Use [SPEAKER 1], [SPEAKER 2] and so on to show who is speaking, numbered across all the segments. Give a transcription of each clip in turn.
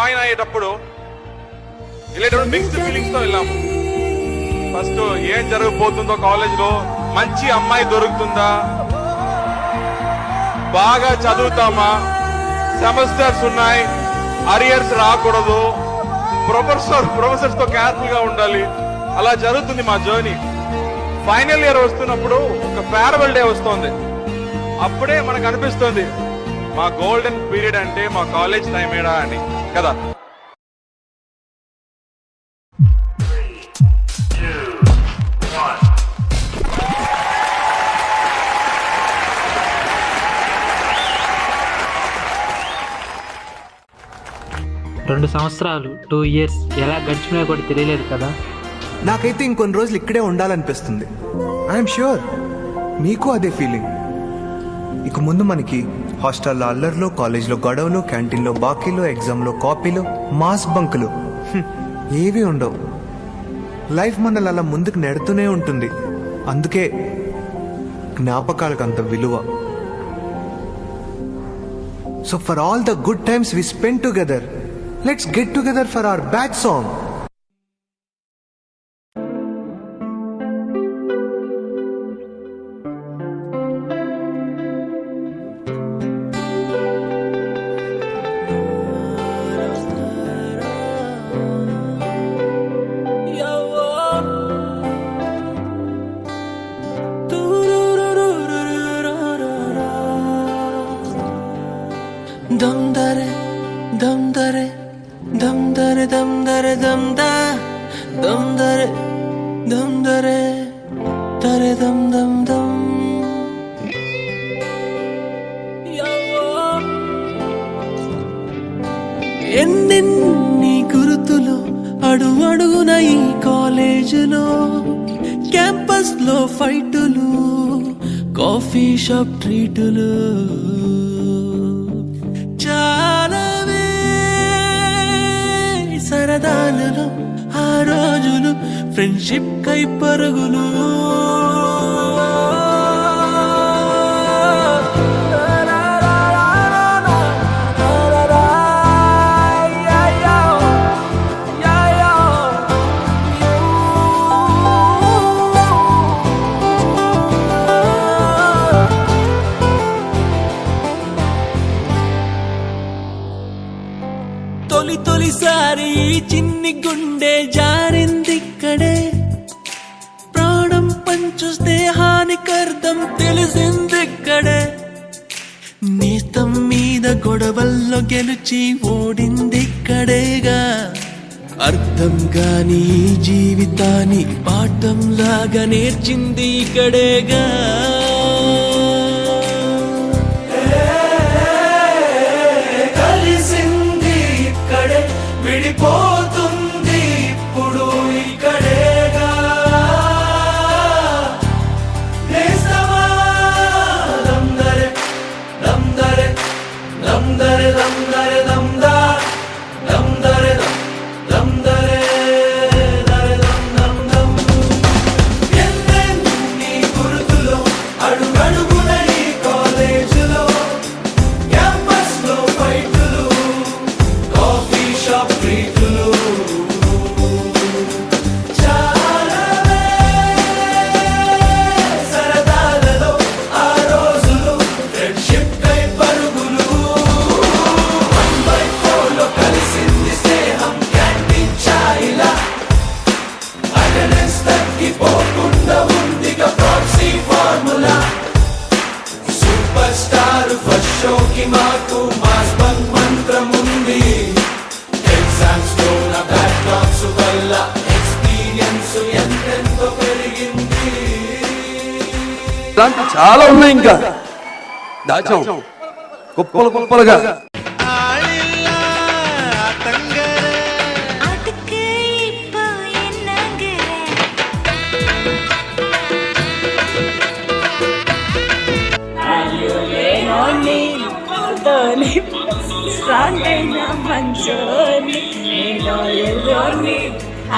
[SPEAKER 1] Join అయ్యేటప్పుడు mixed feelings తో వెళ్ళాము. ఫస్ట్ ఏం జరగబోతుందో కాలేజ్ లో, మంచి అమ్మాయి దొరుకుతుందా, బాగా చదువుతామా, సెమిస్టర్స్ ఉన్నాయి, అరియర్స్ రాకూడదు, ప్రొఫెసర్స్ తో కేర్ఫుల్ గా ఉండాలి. అలా జరుగుతుంది మా జర్నీ. ఫైనల్ ఇయర్ వస్తున్నప్పుడు ఒక ఫేర్వెల్ డే వస్తుంది. అప్పుడే మనకు అనిపిస్తుంది మా గోల్డెన్ పీరియడ్ అంటే మా కాలేజ్ టైమేడా అని కదా.
[SPEAKER 2] రెండు సంవత్సరాలు 2 years ఎలా గడిచినా కూడా తెలియలేదు కదా.
[SPEAKER 3] నాకైతే ఇంకొన్ని రోజులు ఇక్కడే ఉండాలనిపిస్తుంది. ఐఎమ్ ష్యూర్ మీకు అదే ఫీలింగ్. ఇక ముందు మనకి హాస్టల్లో అల్లర్లు, కాలేజ్లో గొడవలు, క్యాంటీన్లో బాకీలు, ఎగ్జామ్లో కాపీలు, మాస్ బంకులు ఏవి ఉండవు. లైఫ్ మనల్ని అలా ముందుకు నెడుతూనే ఉంటుంది. అందుకే జ్ఞాపకాలకు అంత విలువ. So for all the good times we spend together, let's get together for our bad song.
[SPEAKER 4] Dum dare, dum dare, dum dare, dum dare, dum da, dum dare, dum dare, dare dum dum dum. ఎన్నెన్ని గుర్తులు అడుగు అడుగున ఈ కాలేజీలో, campus లో ఫైటులు, coffee shop ట్రీటులు, చాలావే సరదాలలో ఆ రోజులు, friendship కై పరుగులు. తొలిసారి చిన్ని గుండె జారిందిక్కడే, ప్రాణం పంచు స్నేహానికర్థం తెలిసిందిక్కడే, నేస్తం మీద గొడవల్లో గెలిచి ఓడిందిక్కడేగా, అర్థం కాని జీవితాన్ని పాఠంలాగా నేర్చింది ఇక్కడేగా. విడిపోతుంది ఇప్పుడు ఇక్కడేగా, దందరే దందరే దందరే దందరే దందా, దందరే దందరే దరే దం దం దం. ఎన్నెన్ని గుర్తులు అడుగడుగున ఈ కాలేజీలో, క్యాంపస్ లో ఫైటులు, కాఫీ షాప్ ట్రీటులు, చాలావే సరదాలలో ఆ రోజులు, ఫ్రెండ్షిప్ కై పరుగులు. 1/4 లో కలిసింది స్నేహం క్యాంటీన్ ఛాయిలా, అటెండెన్స్ తగ్గిపోకుండా ఉందిగా proxy formula. Super star first షోకి మాకు మాస్ బంక్ మంత్రం ఉంది. ఎగ్జామ్స్ లో నా బ్యాక్లాగ్స్ వల్ల ఎక్స్పీరియన్స్ ఎంతెంతో పెరిగింది.
[SPEAKER 5] ఇలాంటి చాలా ఉన్నాయి, ఇంకా దాచాం కుప్పలు కుప్పలుగా.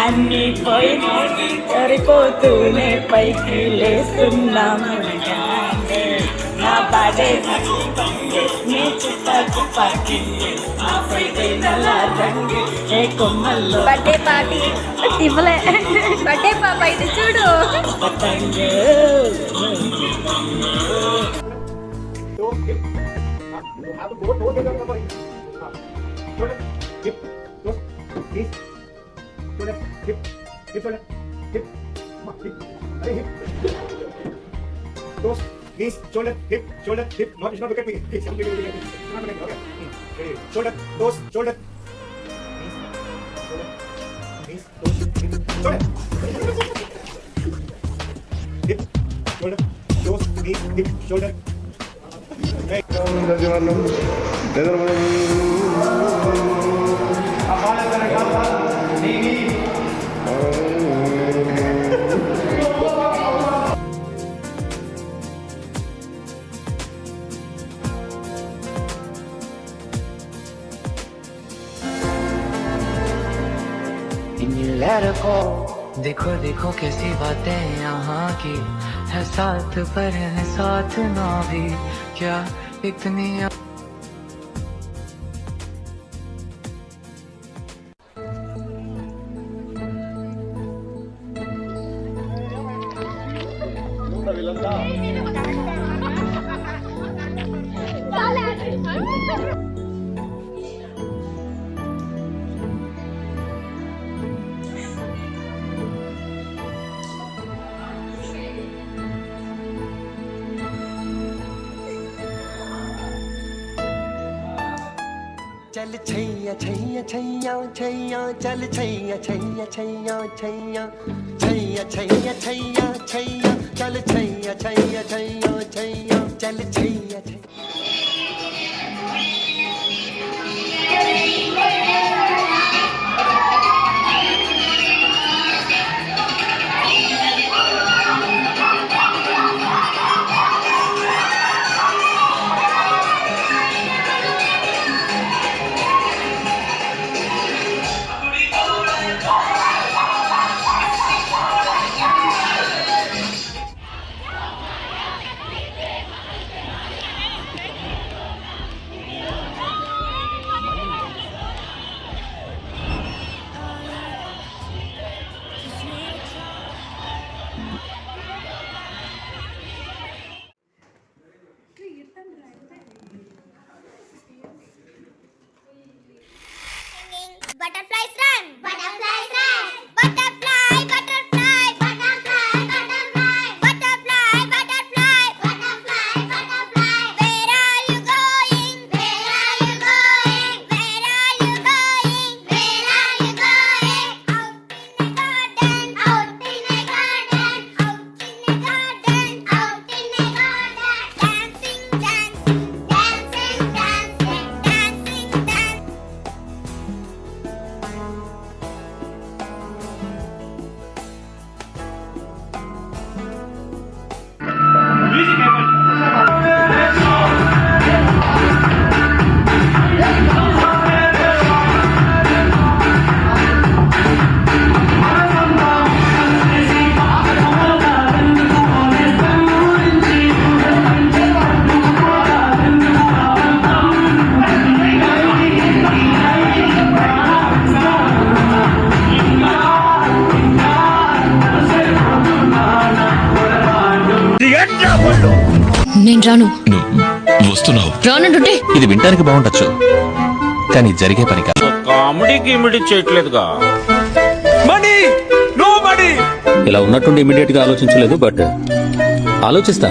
[SPEAKER 6] అన్ని పోయి సరిపోతూనే పైకి లేస్తున్నాము. నా బాడే నీ చుట్టా చుప్పాకి ఆ ఫ్రైడే నల్ల రంగు ఏ కొమ్మల్లో
[SPEAKER 7] బర్త్డే పార్టీ ఇవ్వలే బర్త్డే పాప ఇది చూడు
[SPEAKER 6] పతంగు
[SPEAKER 8] Knees, shoulder, hip, shoulder, hip. Not, it's not look at me. It's not look at me. It's not look at me. Okay. Ready. Shoulder, toes, shoulder. Knees, toes, hip, shoulder. Hip, shoulder, toes, knees, hip, shoulder. Hey.
[SPEAKER 4] देखो देखो कैसी बातें यहाँ की है, साथ पर है साथ ना भी, क्या इतनी चल छैया छैया छैया छैया चल छैया छैया छैया छैया छैया छैया छैया छैया चल छैया छैया छैया छैया चल Chaiyya Chaiyya
[SPEAKER 7] Butterflies run, butterflies run, butterfly, butterfly, butterfly, butterfly, butterfly, butterfly, butterfly, butterfly. Where are you going? Where are you going? Where are you going? Where are you going? Out in a garden, out in a garden, out in a garden, out in a garden. Dancing, dancing, dancing, dancing, dancing, dancing.
[SPEAKER 9] నేను రాను.
[SPEAKER 10] నువ్వు వస్తున్నావు.
[SPEAKER 9] రానంటుంటే
[SPEAKER 10] ఇది వినడానికి బాగుండొచ్చు, కానీ జరిగే పని కాదు.
[SPEAKER 1] కామెడీకి ఇమిడి చేయట్లేదుగా.
[SPEAKER 5] ఇలా ఉన్నట్టుండి ఇమీడియట్ గా ఆలోచించలేదు, బట్ ఆలోచిస్తా.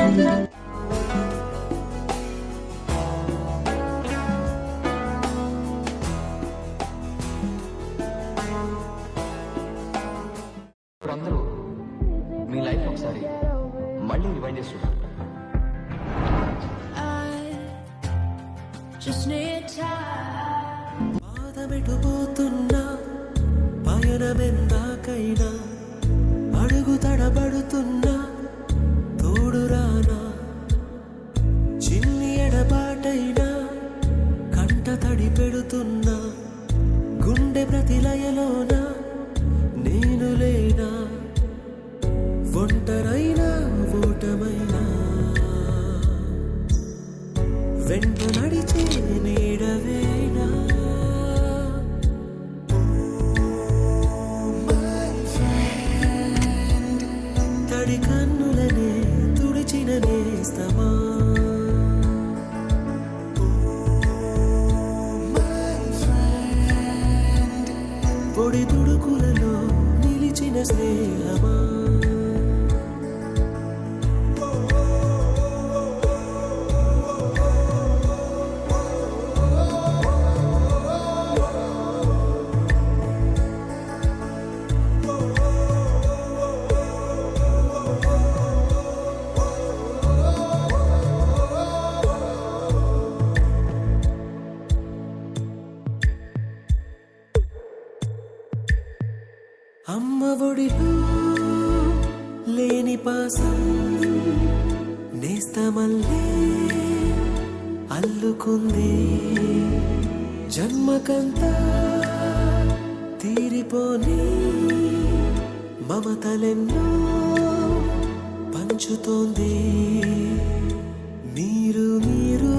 [SPEAKER 5] అందరూ మీ లైఫ్ ఒకసారి మళ్ళీ రివైండ్ చేసి చూడండి.
[SPEAKER 4] పాదమెటుపోతున్నా పయనమెందాకైనా అడుగు తడబడుతున్నా తోడురానా, చిన్ని ఎడబాటైనా కంట తడి పెడుతున్నా, గుండె ప్రతిలయలోన నేను లేనా, ఒంటరైనా ఓటమైనా వెంట నడిచే నీడవేనా తడి కన్నులనే తుడిచిన నేస్తమా పొడి తుడుకులలో నిలిచిన స్నేహమా అమ్మ ఒడిలో లేని పాసం నేస్తమల్లే అల్లుకుంది జన్మకంతా తీరిపోని మమతలెన్నో పంచుతోంది మీరు మీరు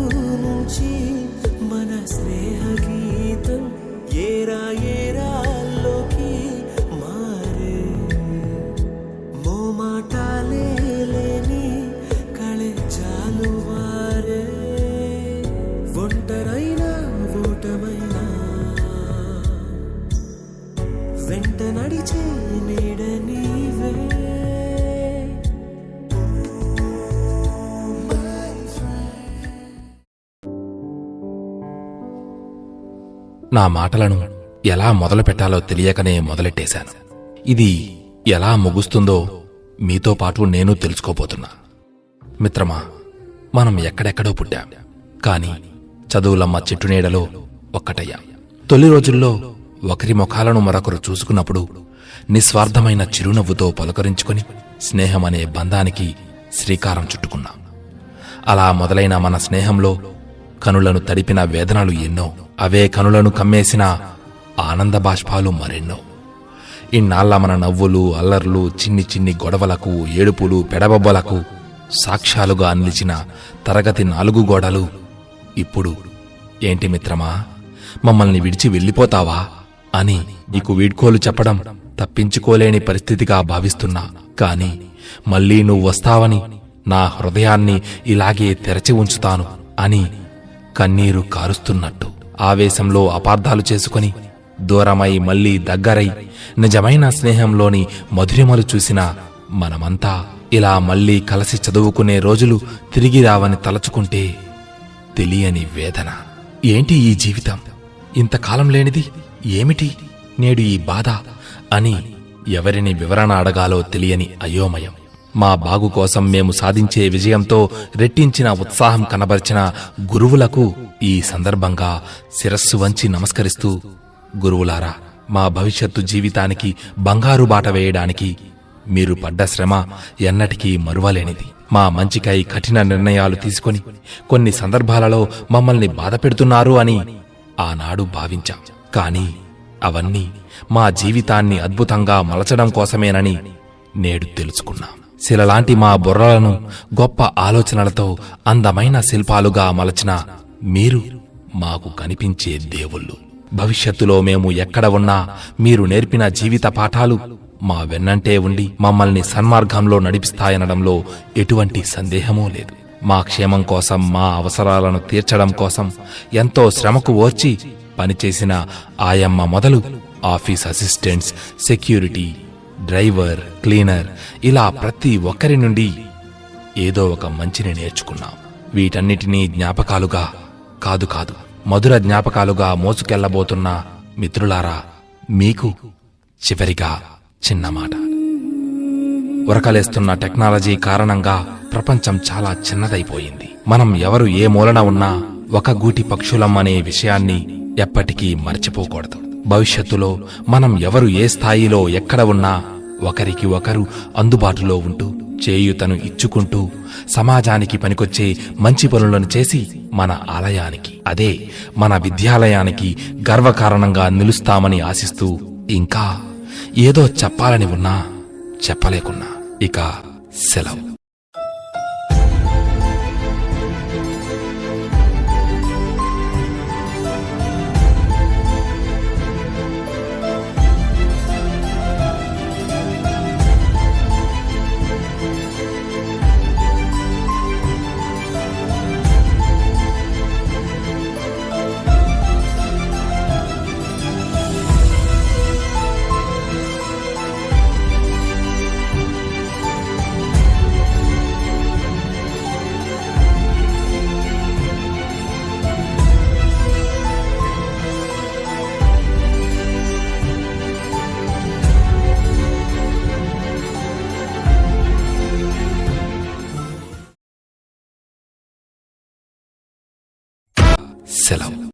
[SPEAKER 4] నుంచి మన స్నేహ గీతం ఏరా ఏరాల్లోకి మారే మోమాటాలే లేని కళే చాలు వారే ఒంటరైనా ఓటమైనా వెంట నడిచే నీడ నీవే
[SPEAKER 10] నా మాటలను ఎలా మొదలు పెట్టాలో తెలియకనే మొదలెట్టేశాను. ఇది ఎలా ముగుస్తుందో మీతో పాటు నేను తెలుసుకోబోతున్నా. మిత్రమా, మనం ఎక్కడెక్కడో పుట్టాం, కాని చదువులమ్మ చెట్టు నీడలో ఒక్కటయ్యాం. తొలి రోజుల్లో ఒకరి ముఖాలను మరొకరు చూసుకున్నప్పుడు నిస్వార్థమైన చిరునవ్వుతో పలకరించుకుని స్నేహమనే బంధానికి శ్రీకారం చుట్టుకున్నాం. అలా మొదలైన మన స్నేహంలో కనులను తడిపిన వేదనలు ఎన్నో, అవే కనులను కమ్మేసిన ఆనంద బాష్పాలు మరెన్నో. ఇన్నాళ్ల మన నవ్వులు, అల్లర్లు, చిన్ని చిన్ని గొడవలకు, ఏడుపులు, పెడబొబ్బలకు సాక్ష్యాలుగా నిలిచిన తరగతి 4 గోడలు ఇప్పుడు ఏంటి మిత్రమా, మమ్మల్ని విడిచి వెళ్ళిపోతావా అని నీకు వీడ్కోలు చెప్పడం తప్పించుకోలేని పరిస్థితిగా భావిస్తున్నా. కాని మళ్ళీ నువ్వు వస్తావని, నా హృదయాన్ని ఇలాగే తెరచి ఉంచుతాను అని కన్నీరు కారుస్తున్నట్టు ఆవేశంలో అపార్థాలు చేసుకుని దూరమై మళ్లీ దగ్గరై నిజమైన స్నేహంలోని మధురిమలు చూసిన మనమంతా ఇలా మళ్లీ కలిసి చదువుకునే రోజులు తిరిగి రావని తలచుకుంటే తెలియని వేదన. ఏంటి ఈ జీవితం, ఇంతకాలం లేనిది ఏమిటి నేడు ఈ బాధ అని ఎవరిని వివరణ అడగాలో తెలియని అయోమయం. మా బాగు కోసం మేము సాధించే విజయంతో రెట్టించిన ఉత్సాహం కనబరిచిన గురువులకు ఈ సందర్భంగా శిరస్సు వంచి నమస్కరిస్తూ, గురువులారా, మా భవిష్యత్తు జీవితానికి బంగారు బాట వేయడానికి మీరు పడ్డ శ్రమ ఎన్నటికీ మరువలేనిది. మా మంచికై కఠిన నిర్ణయాలు తీసుకొని కొన్ని సందర్భాలలో మమ్మల్ని బాధపెడుతున్నారు అని ఆనాడు భావించాం. కాని అవన్నీ మా జీవితాన్ని అద్భుతంగా మలచడం కోసమేనని నేడు తెలుసుకున్నాం. శిలలాంటి మా బుర్రలను గొప్ప ఆలోచనలతో అందమైన శిల్పాలుగా మలచిన మీరు మాకు కనిపించే దేవుళ్ళు. భవిష్యత్తులో మేము ఎక్కడ ఉన్నా మీరు నేర్పిన జీవిత పాఠాలు మా వెన్నంటే ఉండి మమ్మల్ని సన్మార్గంలో నడిపిస్తాయనడంలో ఎటువంటి సందేహమూ లేదు. మా క్షేమం కోసం, మా అవసరాలను తీర్చడం కోసం ఎంతో శ్రమకు ఓర్చి పనిచేసిన ఆయమ్మ మొదలు office assistants, security, driver, cleaner, ఇలా ప్రతి ఒక్కరి నుండి ఏదో ఒక మంచిని నేర్చుకున్నాం. వీటన్నిటినీ జ్ఞాపకాలుగా కాదు మధుర జ్ఞాపకాలుగా మోసుకెళ్లబోతున్న మిత్రులారా, మీకు చివరిగా చిన్న మాట. ఉరకలేస్తున్న టెక్నాలజీ కారణంగా ప్రపంచం చాలా చిన్నదైపోయింది. మనం ఎవరు ఏ మూలన ఉన్నా ఒక గూటి పక్షులమ్మనే విషయాన్ని ఎప్పటికీ మర్చిపోకూడదు. భవిష్యత్తులో మనం ఎవరు ఏ స్థాయిలో ఎక్కడ ఉన్నా ఒకరికి ఒకరు అందుబాటులో ఉంటూ చేయూతను ఇచ్చుకుంటూ సమాజానికి పనికొచ్చే మంచి పనులను చేసి మన ఆలయానికి, అదే మన విద్యాలయానికి గర్వకారణంగా నిలుస్తామని ఆశిస్తూ, ఇంకా ఏదో చెప్పాలని ఉన్నా చెప్పలేకున్నా ఇక సెలవు. సెలవు.